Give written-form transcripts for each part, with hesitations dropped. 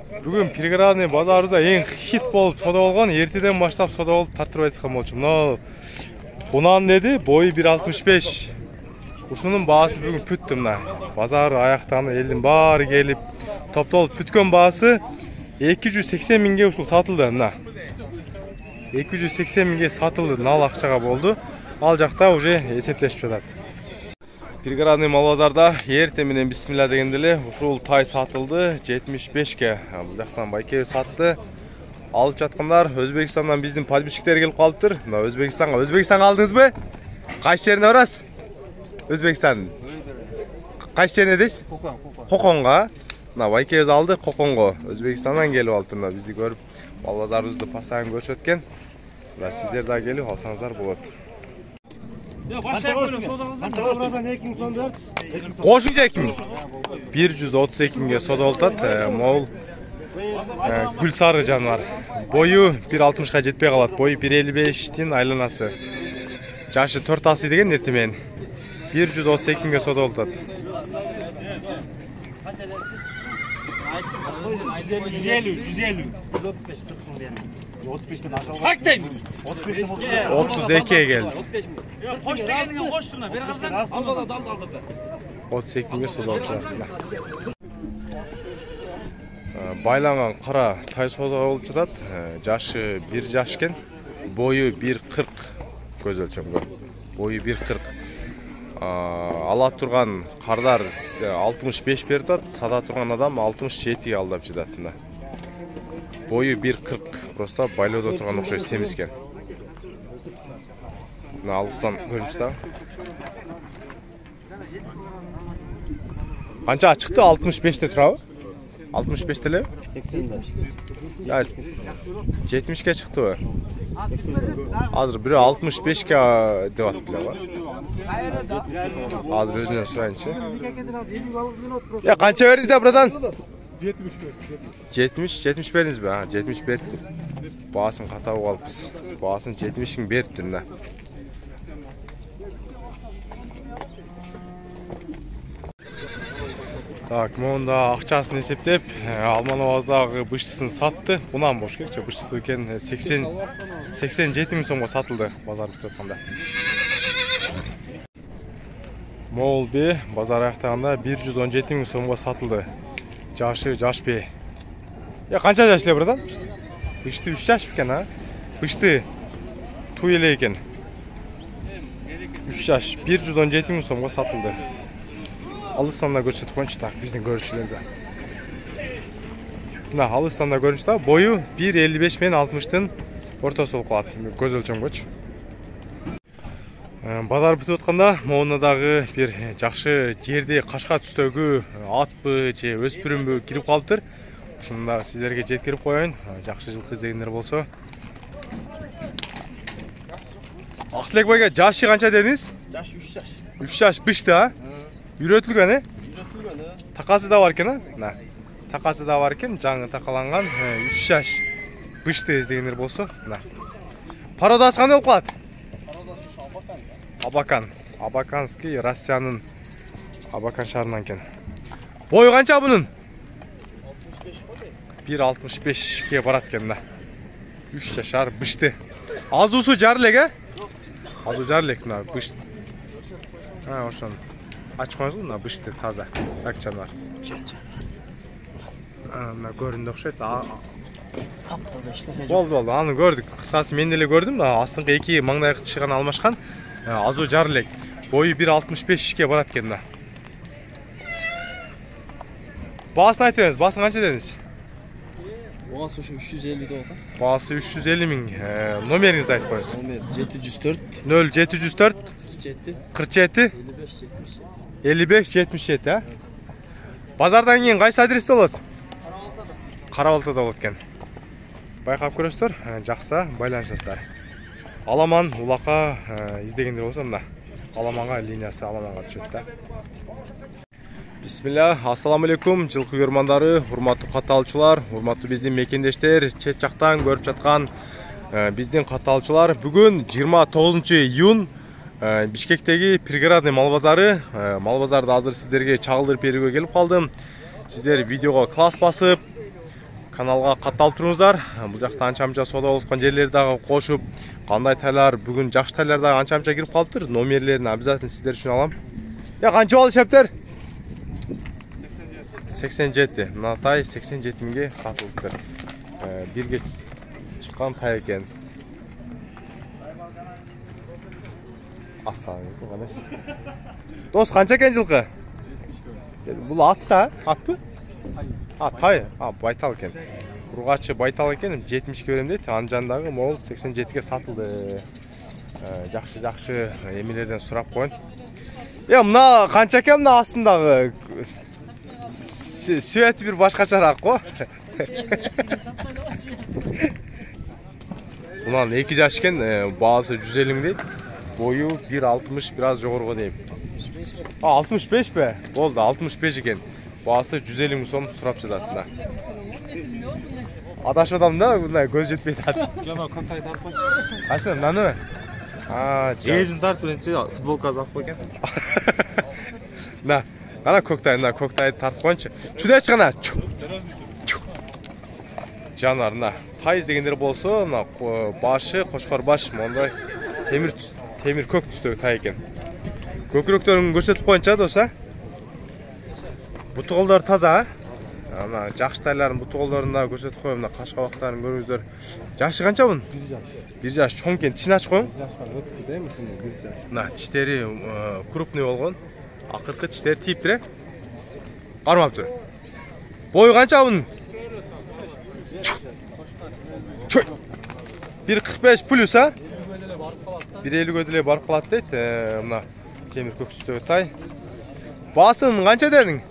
Бүгін Пригородный базарыбызда ең хит болып сода болған, ертеден баштап сода болып тартырып айтқан болчу. Мынау Бунан деді, бойы 1.65. Ушунун баасы бүгін пүттү мына. Базар аяқтаны елдің бары келіп, топтолып пүткөн баасы 280 миңге ушул сатылды мына. 280 миңге сатылды, нал акчага болду. Ал жакта уже эсептешип жатат. Пригородный мал базарда эртең менен бисмилла дегенде эле ушул тай сатылды 75ке. Бул жактан байке сатты. Алып жаткандар Өзбекстандан биздин подписчиктер келип калыптыр. Мына Өзбекстанга алдыңызбы? Кайсы жерине барасыз? Өзбекстан. Кайсы жерине дейсиз? Коконго. Мына байкебиз алды Коконго. Өзбекстандан келип алыптыр. Мына бизди көрүп, мал базарыбызды пасаган көрүшөт экен. Мына сиздер да келип алсаңыздар болот. Кошунча 2000. 132 миңге сода болтат. Мол гүл сары жанвар. Бою 1.60га жетпей калат. Бою 1.55тин айланасы. Жашы 4 асы деген эртемен. 132 миңге сода болтат. 32'ye geldi. 32 миңге сода болчу. Байланган кара тай сода болуп жатат. Жашы 1 жаш экен. Бою 1.40 көз өлчөмгө. Бою 1.40. Ала турган кардар 65 берип атат, сада турган адам 67 алдап жатат. Бою 1.40. Просто байлоодо турган окшойт семизген. Мына алыстан көрүнүш да. Канча чыкты? 65те турабы? 65 теле? 80. 70ке чыктыбы? Азыр бирөө 65ке деп аттылар. Азыр өзүнөн сурайынчы. Я канча бердиңиз, братан? 70 бердиңизби? 70 бериптир. Баасын катабы калыпбыз. Баасын 70 миң бериптир мына. Так, монда акчасын эсептеп, Алманабаздагы бышчысын сатты. Бунан бош керек, бышчысы экен 87 миң сомго сатылды базар бүтүп атканда. Мол бе базар аяктаганда 117 миң сомго сатылды. Жашы жаш бе. Я канча жаш эле братан? Бышты 3 жаш экен, а? Бышты туй эле экен. 3 жаш 117 миң сомго сатылды. Алыстанда көрсөтүп койчу так биздин көрүүчүлөргө. Мына алыстанда көрүнүш да, бою 1.55 менен 60тын ортосу болуп калат. Көз өлчөмгөчү. Базар бүтүп атканда моунадагы бир жакшы жерде кашка түстөгү атпы же өспүрүмбү кирип калыптыр. Ушунда сиздерге жеткирип коеюн. Жакшы жылкы издегендер болсо. Актылек байга жашы канча дедиңиз? Жашы 3 жаш. 3 жаш бышты, а? Үйрөтүлгөн, Үйрөтүлгөн. Такасы да бар экен, а? Такасы да бар экен, жаңы такаланган 3 жаш бышты издегендер болсо, мына. Пародасы кандай болуп калат? Пародасы ушу Абакан. Абаканский Россиянын Абакан шаарынан экен. Бою канча бунун? 1.65ке барат экен, мына. 3 жашар бышты. Азуусу жар элек, э? Азуу жар элек, мына бышты. Ошон. Ачмайсың, мына бышты таза. Так жанар. Мына көрүндү окшойт. Таптаза иштеп. Болду, аны көрдүк. Кыскасы мен деле көрдүм. Астыңкы 2 маңдайкы тышыган алмашкан. Азуу жар элек. Бою 1.65ке барат экен, мына. Баасын айтып бериңиз. Баасын канча дедиңиз? Баасы ошо 350 деп атат. Баасы 350 миң. Номериңизди айтып коюңуз. Номер 704 0704 47 55-77, а? Базардан кийин кайсы адресте болот? Карабалтада болот экен. Байкап көрөсүздөр, жакса байланышасыздар. Аламан, улака издегендер болсо мына. Аламанга линиясы Аламанга түшөт да. Бисмилла, ассаламу алейкум, жылкы көрмандары, урматтуу катталуучулар, урматтуу биздин мекендештер, чет жактан көрүп жаткан биздин катталуучулар. Бүгүн 29-июнь Бишкектеги Пригородный мал базары. Мал базарды азыр сиздерге чагылдырып берүүгө келип калдым. Сиздер видеого класс басып, каналга катталып туруңуздар. Бул жакта анча-мынча соода болуп аткан жерлерди дагы кошуп, кандай тайлар, бүгүн жакшы тайлар дагы анча-мынча кирип калыптыр. Номерлерин обязательно сиздер үчүн алам. Я канча болду шептер? 87. Мына тай 87 миңге сатылыптыр. Бирге чыккан тай экен. Ассалаумалейкум, канайсыз? Дос, канча экен жылкы? Бул ат да, атпы? Тай, байтал экен. Ургачы байтал экен, 70ке берем дейт. Анын жанындагы могул 87ге сатылды. Жакшы эмелерден сурап коюн. Мына канча экен мына астындагы? Свети бир башкачараак го. Мунан 2 жаш экен, баасы 150 миң дейт. Бою 1.60, бираз жогорго дейм. 65 бе? Болду, 65 экен. Баасы 150 миң сом сурап жатат мына. Адашып атам да, мындай көз жетпей атат. Жана контай тартып койчу. Кайсы, мынаны? Жезин тартып беренче футболка алып койгон. На, ана көктайды тартып койчу. Чудайчы гана. Жанар, мына тай дегендер болсо, мына башы, кошкор баш, мондай темир көк түстөгү тай экен. Көкүрөктөрүн көрсөтүп коюнчу доса. Буту колдору таза. Ана жакшы тайлардын буту колдорун да көрсөтүп коюм. Мына каш кабактарын көрүңүздөр. Жашы канча бун? 1 жаш. 1 жаш чоң экен. Тишин ачып коюң. 1 жашка өтүп дейм, 1 жаш. Мына тиштери крупный болгон. Акыркы тиштери тийиптир. Кармаптыр. Бою канча бун? 1.45 плюс, 1.50 деле барып калат дейт. Мына темир көк түстөгү тай. Баасын канча дедиң?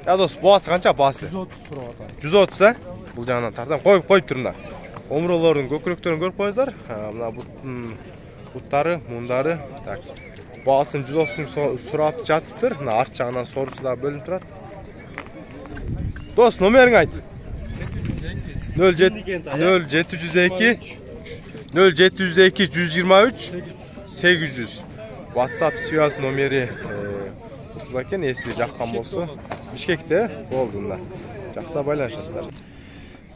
Дос, баасы канча баасы? 130 сурап атам. 130, Бул жагынан тартам. Коюп турумда. Омуролордун көкүрөктөрүн көрүп коюңуздар. Мына буттары, мундары. Так. Баасын 130 сурап жатыптыр. Мына арт жагынан сорусу да бөлүнүп турат. Дос, номериң айт. 0702 123 800. WhatsApp связь номери ушул экен, эсли жаккан болсо. Бишкекте болду мына. Жакса байланышасыздар.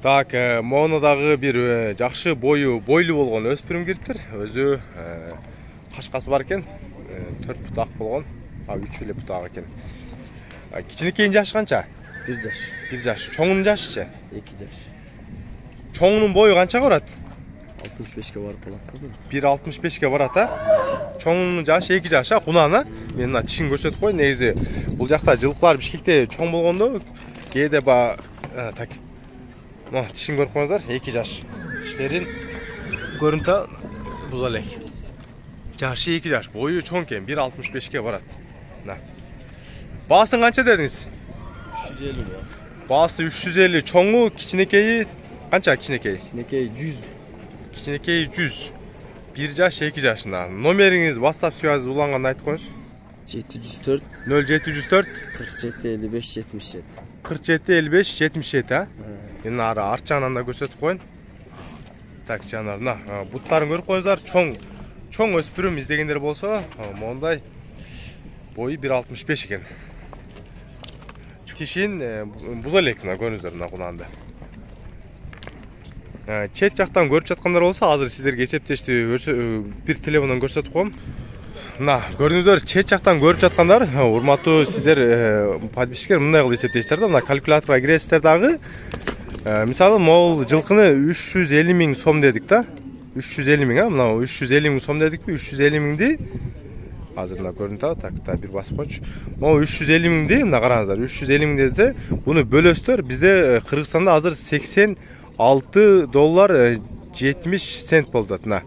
Так, мону дагы бир жакшы бойлуу болгон өспүрүм кириптир. Өзү кашкасы бар экен. 4 бутак болгон. 3 эле бутак экен. Кичинекейин жашы канча? 1 жаш. 1 жаш. Чоңунун жашычы? 2 жаш. Чоңунун бою канчага барат? 65ке барып калат. 1.65ке барат, Чоңунун жашы 2 жаш, кунана. Мен мына тишин көрсөтүп коюн. Негизи бул жакта жылкылар Бишкекте чоң болгондо, кээде так. Мына тишин көрүп коюңуздар, 2 жаш. Тиштерин көрүнтө буза элек. Жашы 2 жаш, бою чоң экен, 1.65ке барат. Мына. Баасын канча дедиңиз? 350 баасы. Баасы 350, чоңу, кичинекейи канча кичинекей? Кичинекей 100. Кичинекей 100. 1 жаш, 2 жашында. Номериңиз, WhatsApp связь уланганда айтып коюңуз. 704 0704 47 55 77. 47 55 77, Мен ары арт жагынан да көрсөтүп коюн. Так, жанар, мына буттарын көрүп коюңуздар. Чоң өспүрүм издегендер болсо, мондай бою 1.65 экен. Тишин буза элек мына көрүңүздөр мына кунанды. Чет жактан көрүп жаткандар болсо, азыр сиздерге эсептешти бир телефондон көрсөтүп коем. Мына көрдүңүздөр, чет жактан көрүп жаткандар, урматтуу сиздер подписчиктер мындай кылып эсептейсиздер да, мына калькуляторго киресиздер дагы. Мисалы, могул жылкыны 350 миң сом дедик да. 350 миң, мына 350 миң сом дедикпи? 350 миңди азыр мына көрүнүп атат, так, бир басып койчу. Могу 350 миңди, мына караңыздар, 350 миң десе, буну бөлөсүздөр. Бизде Кыргызстанда азыр $86.70 болду атына.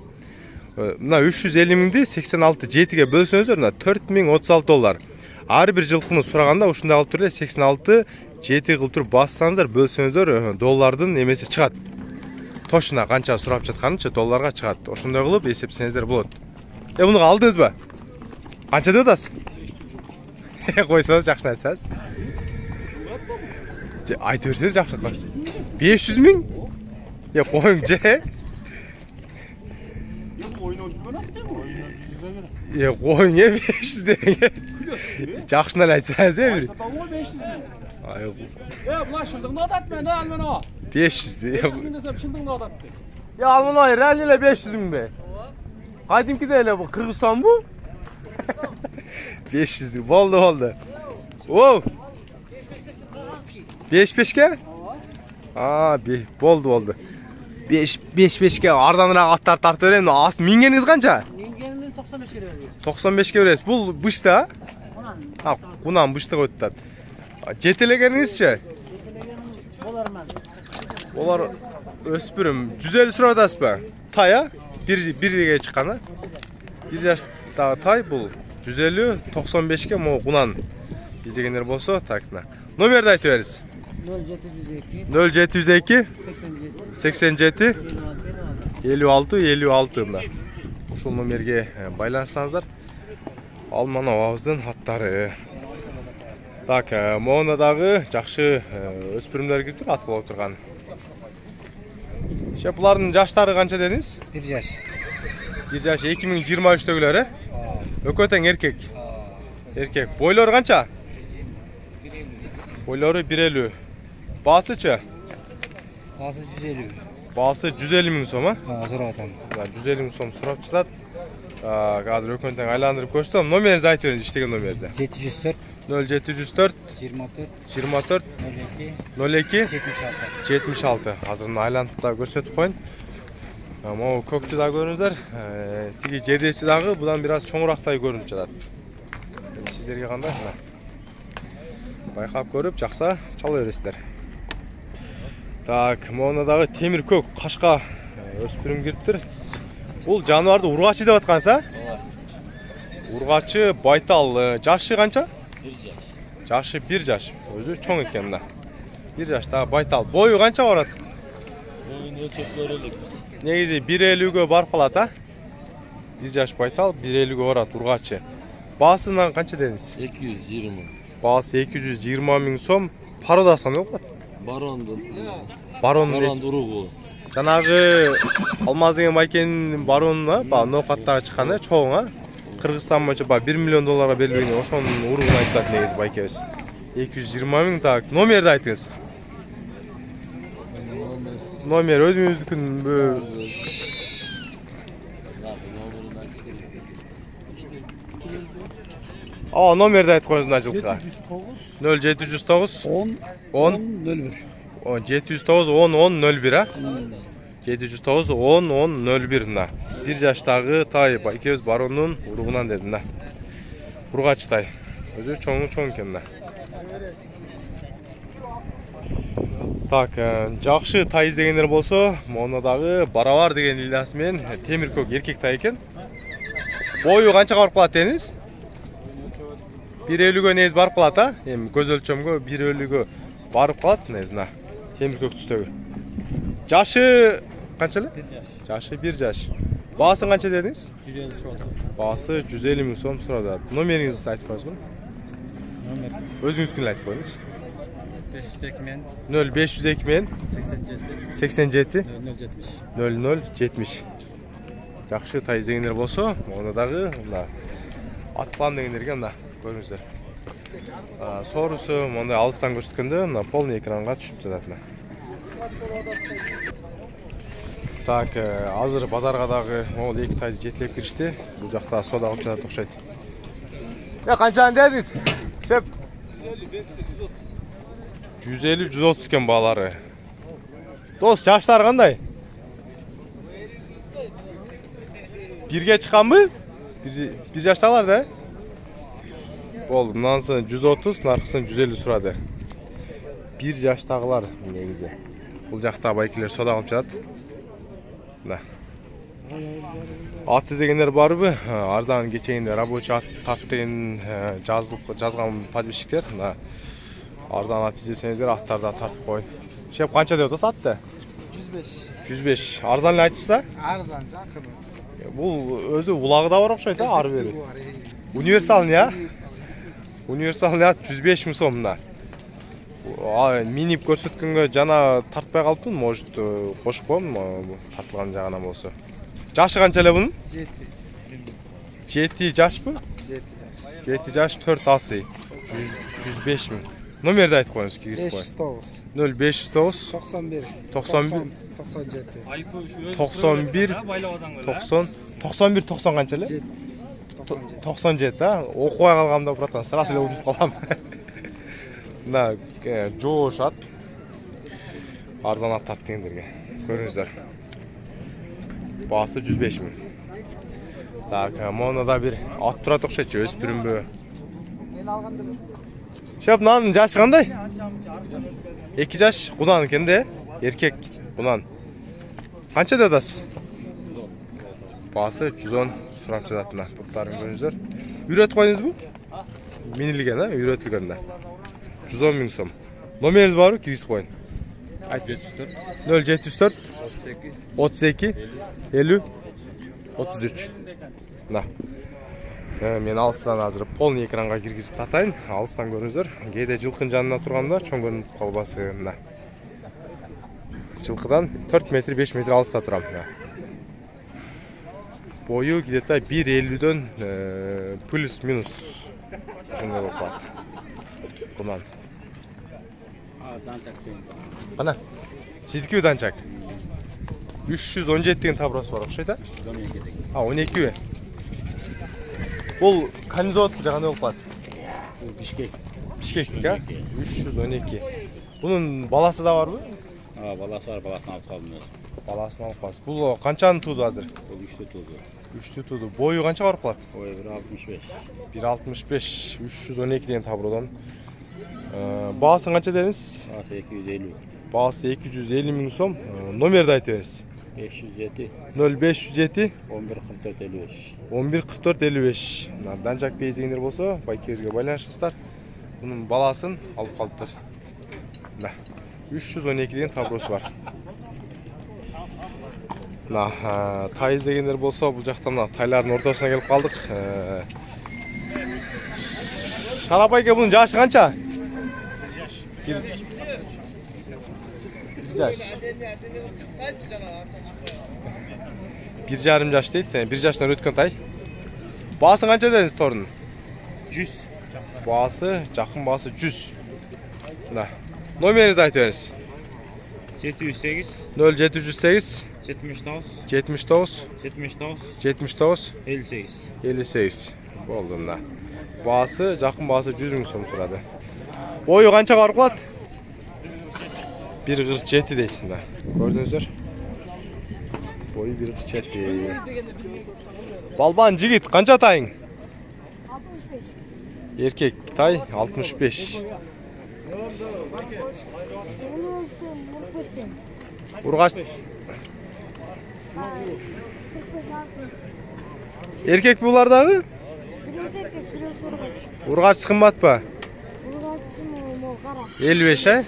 Мына 350 миңди 86.7ге бөлсөңүздөр, мына $4036. Ар бир жылкыны сураганда ушундай алып туруп 86.7 кылып туруп бассаңыздар, бөлсөңүздөр доллардын эмеси чыгат. Точно канча сурап жатканынчы долларга чыгат. Ошондой кылып эсептесеңиздер болот. Муну алдыңызбы? Канча деп атасыз? Койсоңуз жакшы нерсесиз. Айтып берсеңиз жакшы. 500 миң? Коюң же. Koyun ya 500 deyin. Жақшын әлі айтсаңыз ya bir. Tamam 500 bin. Ay, Ulan şındığını adat ben de alman o. 500 de. 500 bin desem şındığını adat de. Ya alman ay ralliyle 500 bin be. Kaydımki de öyle bu. Kırgızistan bu. 500 de. Oldu. Wow. 5-5'ke? Aa, oldu. 5-5'ke ardanıрақ аттар тартып берем. Ас мингениңиз канча? Mingenin 95 kere veriyoruz. 95'ke бересиз. Бул бышта? Ulan. Ha, bundan bышты koyup атат. Жетелегениңизчи? Jetelegenim bolarman. Олар өспүрүм. 150 сурап атасызбы? Тая? Бирге чыкканы. 1 жаштагы тай бул 150, 95'ke mo кунан издегендер болсо, такна. Номерди айтып бериңиз. 0702 0702 87 87 56 мына. Ушул номерге байланышсаңыздар. Алман абабыздын аттары. Так, моуна дагы жакшы өспүрүмдөр кирип ат болуп турган. Шеп булардын жаштары канча дедиңиз? 1 жаш. 1 жаш 2023-төгүлөр, э? Экөө тең эркек. Эркек. Бойлору канча? Бойлору 150. Baasıçı? Bazı 150. Baası 150 ming so'm, ha? Hazır atam. 150 ming so'm so'rab chiqadi. Hozir o'kondan aylantirib ko'rsam, nomeringizni aytib bering, ishlagan nomerda. 704 0704 24 24 02 02 76. Hozir uni aylantirib da ko'rsatib qo'ying. Ama ko'kni da ko'ringizlar. Tigi jerdesi dagı budan biraz cho'ngroqday ko'rinib chiqadi. Sizlarga qanday? Bayqab ko'rib, жақса чала бересіздер. Так, моунадағы темір көк қашқа өспүрүм кириптир. Бул жануарды ургачы деп аткансыз, а? Ургачы байтал. Жашы канча? 1 жаш. Жашы 1 жаш. Өзү чоң экен мына. 1 жаштагы байтал. Бою канча барат? Boyun ölçüp görelikmiz. Негизи 150гө барып калат, а? 1 жаш байтал 150гө барат ургачы. Баасынан канча дедиңиз? 220. Baası 220 ming so'm. Parodasi ne bo'ladi? Baron urugu. Жанагы Алмаз деген байкенин баронуна, ба ноқаттагы чыкканы чоңа Кыргызстан боюнча ба 1 миллион долларга берилген, ошонун уругун айтат негизи байкебиз. 220 ming, так, номерди айтыңыз. Номер өзүңүздүкүн. Номерді айтып қойыңыз мына жылқыға. 0709 10 01. 709 10 01, а? 709 10 01 мына. 1 жаштагы тай экөөбүз баронун уругунан деди мына. Ургач тай. Өзү чоң экен мына. Так, жакшы тай издегендер болсо, моуна дагы барабар деген лиласы менен темир көк эркек тай экен. Бою канчага барып калат дедиңиз? 150гө негиз барып калат, а? Эми көз өлчөмгө 150гө барып калат, негизина. Темир көк түстөгү. Жашы канча эле? 1 жаш. Жашы 1 жаш. Баасын канча дедиңиз? 150 сурады. Баасы 150 миң сом сурады. Номериңизди айтып коюңузбу? Номер Өзүңүздүкүн айтып коюңуз. 502 мен 0502 мен 87 87 070. 0070. Жакшы тай издегендер болсо, оны дагы мына аткан дегендерге мына көрүңүздөр. Соорусу мондай алыстан көрсөткөндө мына полный экранга түшүп жатат мына. Так, азыр базарга дагы могул эки тайды жетелеп киришти. Бул жакта сода кылып жатат окшойт. Канчаны дедиңиз? Шеп 150-130 кен баалары. Дос, жаштары кандай? Бирге чыкканбы? 1 жаштагылар да? Болду, мынансын 130, наркысын 150 сурады. 1 жаштагылар негизи. Бул жакта байкелер сода кылып жатат. Мына. Ат издегендер барбы? Арзан кечегинде рабочий ат тарт деген жазган подписчиктер. Мына арзан ат издесеңиздер, аттарды тартып коюн. Шеп канча деп атасыз атты? 105. 105. Арзан эле айтыпсыздар? Арзан жакын. Бул өзү улагы да бар окшойт, а, ары бери. Универсалный, а? Универсалный ат 105 миң сом мына. Минип көрсөткөнгө жана тартпай калыптын, может кошуп коем, тартылган жагынан болсо. Жашы канча эле бунун? 7. 7 жаш mı? 7 yaş. 7 жаш 4 асы. 105 mi? Numarayı aytып koyunuz ki. 509. 0509 91. 91. 97. 91 90 91 90 qanchalik? 97. 97 ha. O'qib qolganimda biratan sırasıyla unutib qolam. Mına jo'sh at. Arzon at tartdinglarga. Ko'ringizlar. Bası 105 mi? Tak, monada bir at turat o'xshaychi, o'spirim bu. Şap nan jaşı qanday? 2 yaş Qudan ekende, erkek Qudan. Qancha dadasiz? Bası 110 surab chidatdilar. Butlarini ko'ringizlar. Uyratib qo'ydingiz bu? Minilgan ha, uyratilganda. 110 ming so'm. Nomeringiz bormi? Kirgizib qo'ying. Aytingiz. 0704 32 50 33. Na. Men alыстан азыр полный экранга киргизип татайын. Алыстан көрүңүздөр. Кээде жылкын жанына турганда чоң көрүнүп калбасы. Мына. Жылкыдан 4 метр 5 метр алыста турам. Boyu где-то 1.50'дөн плюс-минус ушундай болуп калат. Bundan. Ana. Sizdiki dançak. 317 деген табросы бар окшойт а? 12. А, 12. Бул канизот жаганы болуп калат. Бишкек. Бишкек а? 312. Bunun баласы да барбы? Баласы бар, баласын алып калдым мен. Баласын алып каласыз. Бул канчаны тууду азыр? 3'tü туду. 3'tü тууду. Бою канча барып калат? Ой, 1.65. 1.65, 312 деген табродан. Баасын канча дедиңиз? Баласы 250. Баасы 250 миң сом. Номерди айтып бериңиз. 507. 0507 11 44 55. 11 44 55. Данжак бейзегендер болсо, байкебизге байланышыңыздар. Bunun баласын алып калыптыр. 312 деген табросы бар. Тай издегендер болсо, бул жакта мына тайлардын ортосуна келип калдык. Шарапайга bunun жашы канча? 1 жаш. 1,5 жаш дейт. 1 жаштан өткөн тай. Баасын канча дедиңиз торунун? 100. Baası, жақын baası 100. Номерinizi айтып беріңіз. 708. 0708 79. 79 79. 79 58. 58. Болды мына. Baası, жақын baası 100 мың сом сұрады. Boyu қанша барып қалады? 1.47 дейді мына. Көрдіңіздер? Boyu 1.47. Балбан жігіт, қанша тайың? Erkek tay 65. Urgaç. Erkek bulardagı? Urgaç kımbat mı? 55 he?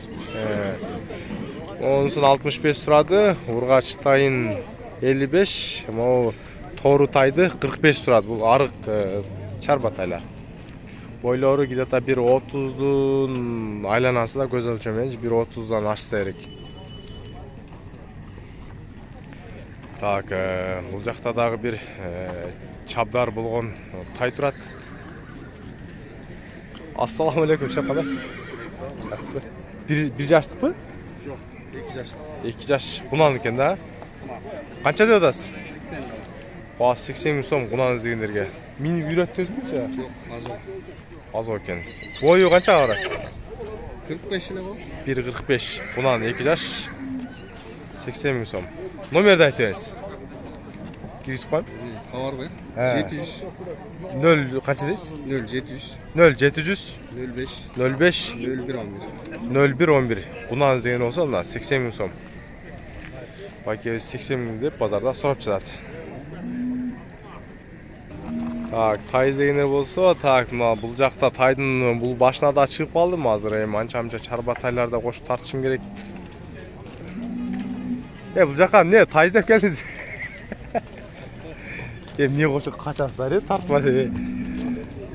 Onsun 65 turadı. Urgaç tayın 55. Ama toru taydı 45 turadı. Bu arık çarba taylar. Boyları где-то 1.30'dun aylanası da göz ölçemeyiz. 1.30'dan aşsa gerek. Так, бұл жақта дағы bir çabdar болған тай тұрат. Assalamu alaikum, şakalarız. Bir yaşlık mı? Yok, 2 yaşlı. 2 yaş. Bundan eкен да? Қанша деп атасыз? 80. 80 мың сом құнан іздегендерге. Мені үйреттіңіз бе? Yok, Az ekan. Boyu qancha qaradi? 45 ile bu. 1.45. Bundan 2 yaş. 80 мың сом. Номерді айтыңыз. Kirgizib qo'ying. Xabar qo'y. 700 0 qancha deysiz? 0700 0700 05 05 01 11. 01 11. Bundan izleyen olsa onlar 80 мың сом. Bakıyoruz 80 мың деп pazarda sorap çırat. Так, тай izleyenler болса, так, бұл жақта тайдың бұл башына да шығып қалдым азыр. Анча-мынча чарба тайларда қошып тартышым керек. Бұл жаққа не тай іздеп келдіңіз? Не қошып қашасыздар, тартпады.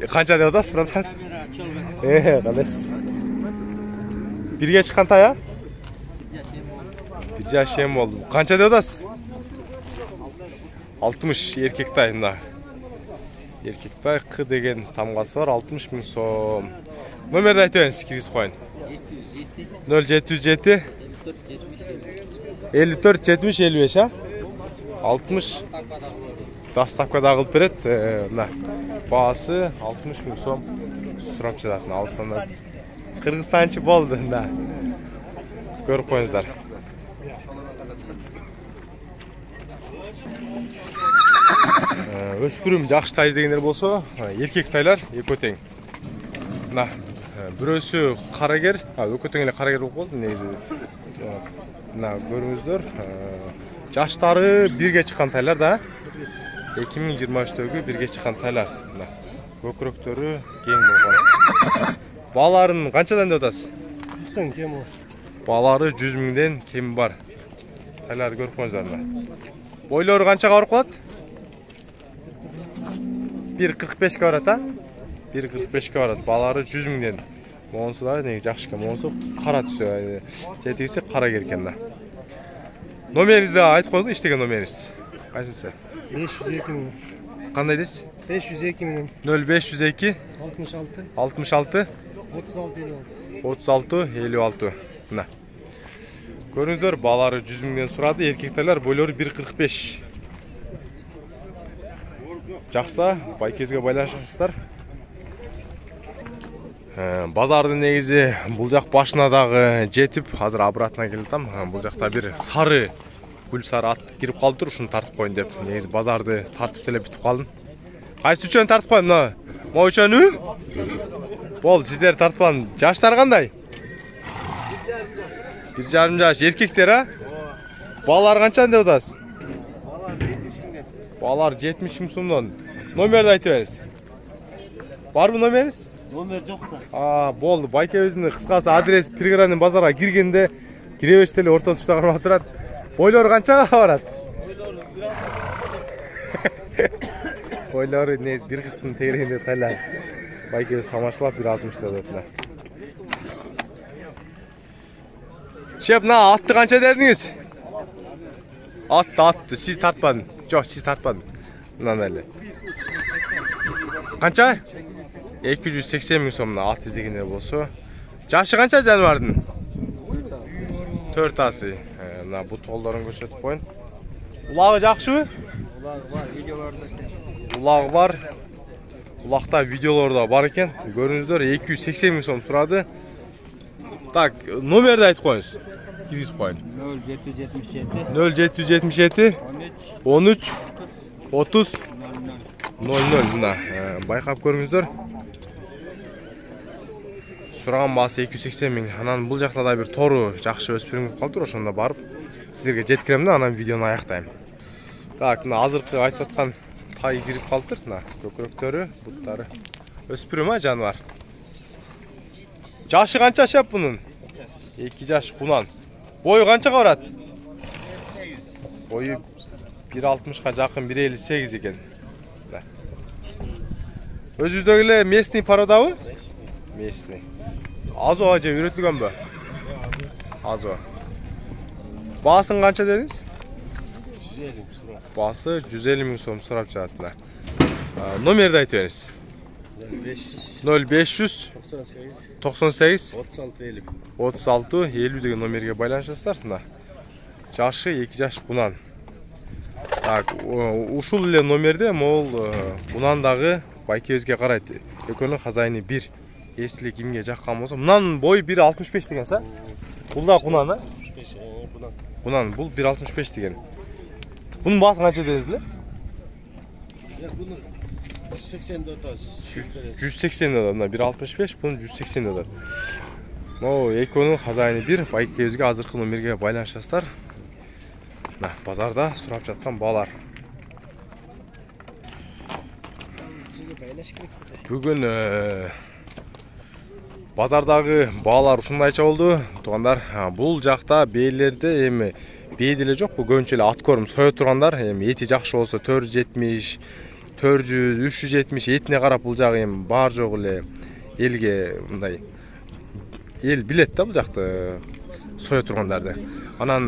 Қанша деп отырсыз, братан? Қалайсыз? Бірге шыққан тай, а? 1 жаш ем болды. Қанша деп отырсыз? 60 еркек тай мына. Erkek tay K деген тамгасы бар 60 000 сом. Номерди айтып бериңиз, киргизип коюн. 0707 54 70 55 а? 60 доставкада кылып берет. Мына баасы 60 000 сом сурап жатат. Алыстанда Кыргызстанчы болду, да. Көрүп коюңуздар. Өспүрүм жакшы тай дегендер болсо, эркек тайлар экөө тең. Мына бирөөсү карагер, экөө тең эле карагер болуп калды негизи. Мына көрүңүздөр, жаштары бирге чыккан тайлар да. 2023-дөгү бирге чыккан тайлар. Мына көкүрөктөрү кең болгон. Баларын канчадан деп атасыз? 100 кем бар. Балары 100 000ден кем бар. Тайларды көрүп коюңуздар мына. Бойлору канчага барып калат? 1.45 га барат, а? 1.45 га барат. Балары 100 000ден. Монсу да неги жакшы экен. Монсу кара түсө. Тетиси кара керкен да. Номеринизди айтып коюңуз, иштеген номериңиз. Кайсысы? 502 000. Кандай дейсиз? 502 000. 0502 66 66 36 56. 36 56. Мына. Көрүңүздөр, балары 100 000ден сурады, эркектерлер бойлору 1.45. Жакса, байкезге байланышасыздар. Базарды негизи бул жак башына дагы жетип, азыр обратно келдим. Бул жакта бир сары, гүл сары ат кирип калыптыр, ушуну тартып коюн деп. Негизи базарды тартып деле бүтүп калдым. Кайсы үчөнү тартып коюн, мына? Могу үчөнү? Бол, сиздер тартып алın. Жаштар кандай? 1,5 жаш. Эркектер, а? Балалар канча деп атасыз? Балалар 70 000 сомдон. Номерди айтып бериңиз. Барбы номериңиз? Номер жок да. Болду. Байкебиздин кыскасы адрес Пригородный базарга киргенде киребеште эле орто тушта кармап турат. Бойлору канчага барат? Бойлору нез 1.40 тегерегинде тайлар. Байкебиз тамашалап 1.60 деп атат. Шеп, мына атты канча дедиңиз? Атты. Сиз тартпадың. Жок, сиз тартпадың. Мындай эле. Канча? 280 000 сом мына ат издегендер болсо. Жашы канча жаныбардын? 4 асы. Мына бут колдорун көрсөтүп коюн. Улагы жакшыбы? Ular var, videolarda. Ulag бар. Улакта видеолорда бар экен. Көрүңүздөр, 280 000 сом сурады. Так, номерди айтып коюңуз. Киргизип коюн. 0777 13 30 00. Мына байкап көрүңүздөр. Сураган баасы 280 000. Анан бул жакта да бир тору жакшы өспүрүм болуп калды, ошондо барып сиздерге жеткирем да, анан видеону аяктайм. Так, мына азыркы айтып аткан тай кирип калыптыр. Мына көкүрөктөрү, буттары. Өспүрүм а жаныбар. Жашы канча шеп бунун? 2 жаш кунан. Бою канчага барат? 1.58. Бою 1.60 га жакын, 1.58 экен. Өзүздөгү эле местный породабы? Местный. Азо же үйрөтүлгөнбү? Азо. Баасын канча дедиңиз? 150 000 сурап. Баасы 150 000 сом сурап жатат. Номерди айтып бериңиз. 0500 98 36 50 деген номерге байланышасыздар. Мына жашы 2 жаш кунан. Так, ушул эле номерде могул кунандагы байкебизге карайт. Экөөнүн хозяйны бир. Если кимге жаккан болсо, мунан бою 1.65 дегенсиз, а? Бул да кунан, а? Кунан, бул 1.65 деген. Бунун баасы канча дедиңиз эле? 180 деп атасыз. 180 деп, мына 1.65, бунун 180 деп. Экөөнүн хозяйны бир, байкебизге азыркы номерге байланышасыздар. Мына базарда сурап жаткан баалар. Бүгүн базардагы баалар ушундайча болду. Туугандар, бул жакта бээлерде эми бээ деле жок, көбүнчө эле ат көрүм сое тургандар, эми эти жакшы болсо 470, 400, 370 этине карап бул жагы эми бар жок эле элге мындай эл билет да бул жакты. соя тургандарды. Анан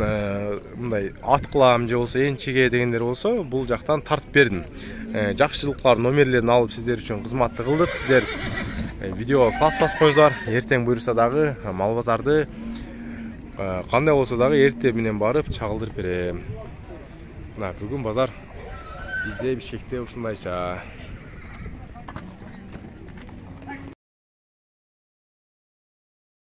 мындай ат кылам же болсо энчиге дегендер болсо бул жактан тартып бердим. Жакшылыклар номерлерин алып сиздер үчүн кызматты кылдык. Сиздер видео класс басып коюңуздар. Эртең буюрса дагы мал базарды кандай болсо дагы эрте менен барып чагылдырып берем. Мына бүгүн базар бизде Бишкекте ушундайча.